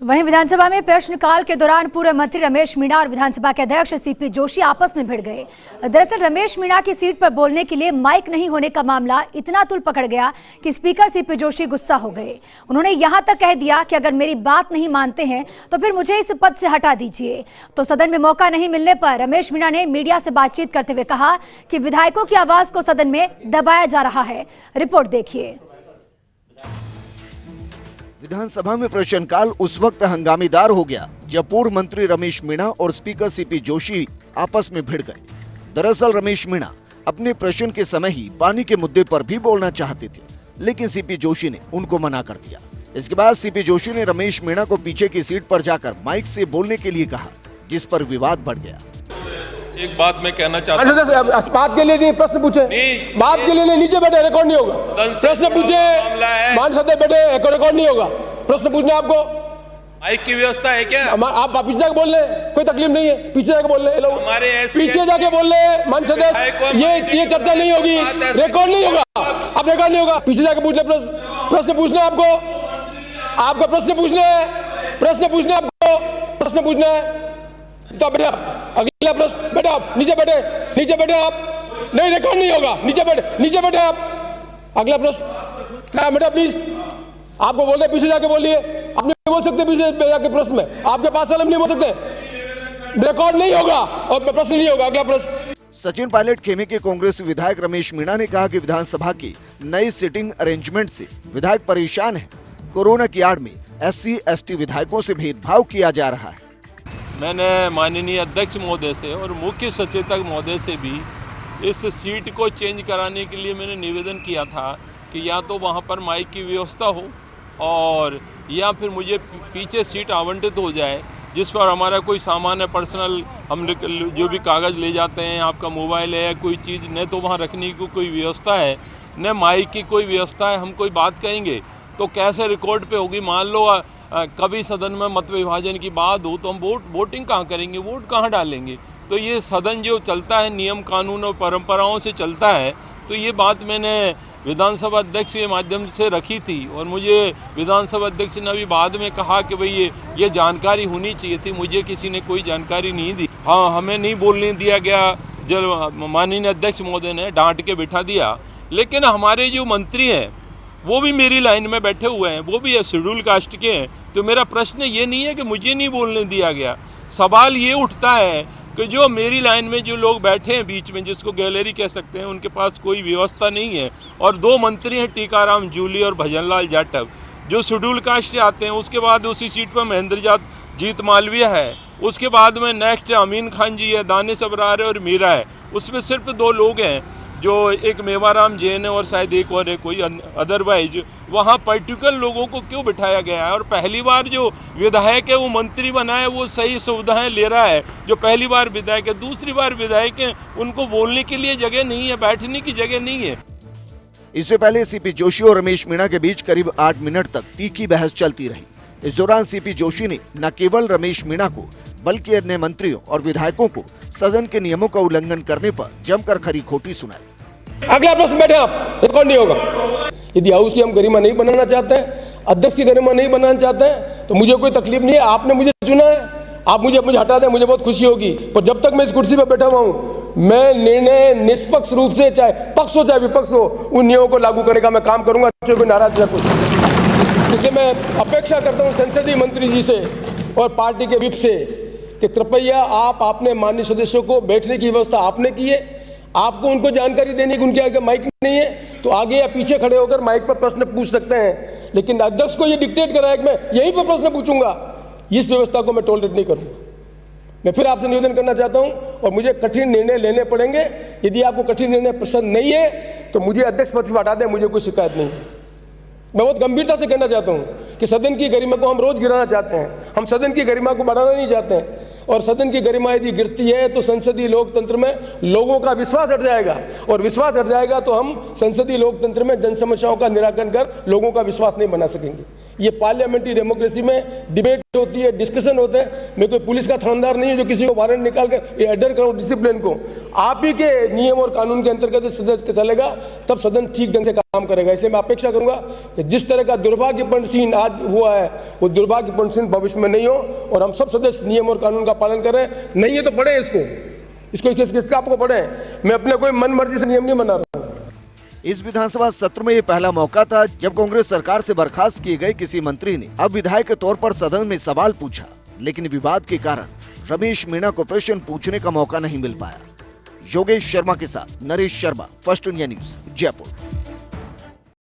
वहीं विधानसभा में प्रश्नकाल के दौरान पूर्व मंत्री रमेश मीणा और विधानसभा के अध्यक्ष सीपी जोशी आपस में भिड़ गए। दरअसल रमेश मीणा की सीट पर बोलने के लिए माइक नहीं होने का मामला इतना तूल पकड़ गया कि स्पीकर सीपी जोशी गुस्सा हो गए। उन्होंने यहां तक कह दिया कि अगर मेरी बात नहीं मानते हैं तो फिर मुझे इस पद से हटा दीजिए। तो सदन में मौका नहीं मिलने पर रमेश मीणा ने मीडिया से बातचीत करते हुए कहा कि विधायकों की आवाज को सदन में दबाया जा रहा है। रिपोर्ट देखिए। विधानसभा में प्रश्नकाल उस वक्त हंगामेदार हो गया जब पूर्व मंत्री रमेश मीणा और स्पीकर सीपी जोशी आपस में भिड़ गए। दरअसल रमेश मीणा अपने प्रश्न के समय ही पानी के मुद्दे पर भी बोलना चाहते थे, लेकिन सीपी जोशी ने उनको मना कर दिया। इसके बाद सीपी जोशी ने रमेश मीणा को पीछे की सीट पर जाकर माइक से बोलने के लिए कहा, जिस पर विवाद बढ़ गया। एक बात मैं कहना चाहता हूं, बात के लिए नहीं, प्रश्न पूछे, बात के लिए नहीं, नीचे बैठे, रिकॉर्ड नहीं होगा। प्रश्न पूछे, मान सकते बैठे, रिकॉर्ड नहीं होगा। प्रश्न पूछना आपको, माइक की व्यवस्था है क्या? आप पीछे जाके बोल रहे, कोई तकलीफ नहीं है, पीछे जाके बोल रहे लोग, पीछे जाके बोल रहे, मान सकते ये चर्चा नहीं होगी, रिकॉर्ड नहीं होगा। अब रिकॉर्ड नहीं होगा, पीछे जाके पूछ ले। प्रश्न पूछना आपको प्रश्न पूछना है, आपको प्रश्न पूछना है। तो बेटा अगला प्रश्न, बेटा आप नीचे बैठे आप, नहीं रिकॉर्ड नहीं होगा, नीचे बैठे आप। अगला प्रश्न बेटा प्लीज, आपको बोल रहे पीछे जाके बोलिए। आप नहीं बोल सकते पीछे जाके प्रश्न में, आपके पास वाले नहीं बोल सकते, रिकॉर्ड नहीं होगा और प्रश्न नहीं होगा। अगला प्रश्न। सचिन पायलट खेमे के कांग्रेस विधायक रमेश मीणा ने कहा कि विधानसभा की नई सीटिंग अरेंजमेंट से विधायक परेशान है। कोरोना की आड़ में SC/ST विधायकों से भेदभाव किया जा रहा है। मैंने माननीय अध्यक्ष महोदय से और मुख्य सचेतक महोदय से भी इस सीट को चेंज कराने के लिए मैंने निवेदन किया था कि या तो वहाँ पर माइक की व्यवस्था हो और या फिर मुझे पीछे सीट आवंटित हो जाए, जिस पर हमारा कोई सामान है पर्सनल, हम जो भी कागज़ ले जाते हैं, आपका मोबाइल है, कोई चीज़, न तो वहाँ रखने की कोई व्यवस्था है, न माइक की कोई व्यवस्था है। हम कोई बात कहेंगे तो कैसे रिकॉर्ड पे होगी? मान लो कभी सदन में मत विभाजन की बात हो तो हम वोटिंग कहाँ करेंगे, वोट कहाँ डालेंगे? तो ये सदन जो चलता है नियम कानून और परंपराओं से चलता है। तो ये बात मैंने विधानसभा अध्यक्ष के माध्यम से रखी थी और मुझे विधानसभा अध्यक्ष ने अभी बाद में कहा कि भाई ये जानकारी होनी चाहिए थी, मुझे किसी ने कोई जानकारी नहीं दी। हाँ, हमें नहीं बोलने दिया गया, जब माननीय अध्यक्ष महोदय ने डांट के बिठा दिया। लेकिन हमारे जो मंत्री हैं वो भी मेरी लाइन में बैठे हुए हैं, वो भी शेड्यूल कास्ट के हैं। तो मेरा प्रश्न ये नहीं है कि मुझे नहीं बोलने दिया गया, सवाल ये उठता है कि जो मेरी लाइन में जो लोग बैठे हैं बीच में, जिसको गैलरी कह सकते हैं, उनके पास कोई व्यवस्था नहीं है। और दो मंत्री हैं, टीकाराम जूली और भजनलाल जाटव, जो शेड्यूल कास्ट से आते हैं। उसके बाद उसी सीट पर महेंद्रजीत मालवीय है, उसके बाद में नेक्स्ट अमीन खान जी है, दानिश अबरार है और मीरा है। उसमें सिर्फ दो लोग हैं, जो एक मेवाराम जैन है और शायद एक और है कोई, अदरवाइज वहाँ पर्टिकुलर लोगों को क्यों बिठाया गया है? और पहली बार जो विधायक है वो मंत्री बना है, वो सही सुविधाएं ले रहा है। जो पहली बार विधायक है, दूसरी बार विधायक है, उनको बोलने के लिए जगह नहीं है, बैठने की जगह नहीं है। इससे पहले सीपी जोशी और रमेश मीणा के बीच करीब 8 मिनट तक तीखी बहस चलती रही। इस दौरान सीपी जोशी ने न केवल रमेश मीणा को बल्कि अन्य मंत्रियों और विधायकों को सदन के नियमों का उल्लंघन करने पर जमकर खरी खोटी सुनाई। अगला प्रश्न बैठे आप, रिकॉर्ड नहीं होगा। यदि हाउस की हम गरिमा नहीं बनाना चाहते हैं, अध्यक्ष की गरिमा नहीं बनाना चाहते हैं, तो मुझे कोई तकलीफ नहीं है। आपने मुझे चुना है, आप मुझे हटा दें, मुझे बहुत खुशी होगी। पर जब तक मैं इस कुर्सी पर बैठा हुआ हूँ, मैं निर्णय निष्पक्ष रूप से, चाहे पक्ष हो चाहे विपक्ष हो, उन नियमों को लागू करेगा, मैं काम करूंगा, कोई नाराज न कुछ। इसलिए मैं अपेक्षा करता हूँ संसदीय मंत्री जी से और पार्टी के विप से कि कृपया आप अपने माननीय सदस्यों को बैठने की व्यवस्था आपने की है, आपको उनको जानकारी देने की, उनके आगे माइक नहीं है तो आगे या पीछे खड़े होकर माइक पर प्रश्न पूछ सकते हैं, लेकिन अध्यक्ष को ये डिक्टेट करा है कि मैं यहीं पर प्रश्न पूछूंगा, इस व्यवस्था को मैं टॉलरेट नहीं करूंगा। मैं फिर आपसे निवेदन करना चाहता हूं और मुझे कठिन निर्णय लेने पड़ेंगे। यदि आपको कठिन निर्णय पसंद नहीं है तो मुझे अध्यक्ष पद से हटा दें, मुझे कोई शिकायत नहीं है। मैं बहुत गंभीरता से कहना चाहता हूँ कि सदन की गरिमा को हम रोज गिराना चाहते हैं, हम सदन की गरिमा को बढ़ाना नहीं चाहते हैं। और सदन की गरिमा यदि गिरती है तो संसदीय लोकतंत्र में लोगों का विश्वास हट जाएगा, और विश्वास हट जाएगा तो हम संसदीय लोकतंत्र में जन समस्याओं का निराकरण कर लोगों का विश्वास नहीं बना सकेंगे। ये पार्लियामेंट्री डेमोक्रेसी में डिबेट होती है, डिस्कशन होते हैं। मैं कोई पुलिस का थानेदार नहीं है जो किसी को वारंट निकाल के एडर करो डिसिप्लिन को। आप ही के नियम और कानून के अंतर्गत सदस्य चलेगा तब सदन ठीक ढंग से काम करेगा। इसलिए मैं अपेक्षा करूंगा कि जिस तरह का दुर्भाग्यपूर्ण सीन आज हुआ है वो दुर्भाग्यपूर्ण सीन भविष्य में नहीं हो और हम सब सदस्य नियम और कानून का पालन करें। नहीं है तो पढ़े इसको किसका आपको पढ़े। मैं अपने कोई मन मर्जी से नियम नहीं बना रहा हूँ। इस विधानसभा सत्र में ये पहला मौका था जब कांग्रेस सरकार से बर्खास्त किए गए किसी मंत्री ने अब विधायक के तौर पर सदन में सवाल पूछा, लेकिन विवाद के कारण रमेश मीणा को प्रश्न पूछने का मौका नहीं मिल पाया। योगेश शर्मा के साथ Naresh Sharma, first India news, Jaipur.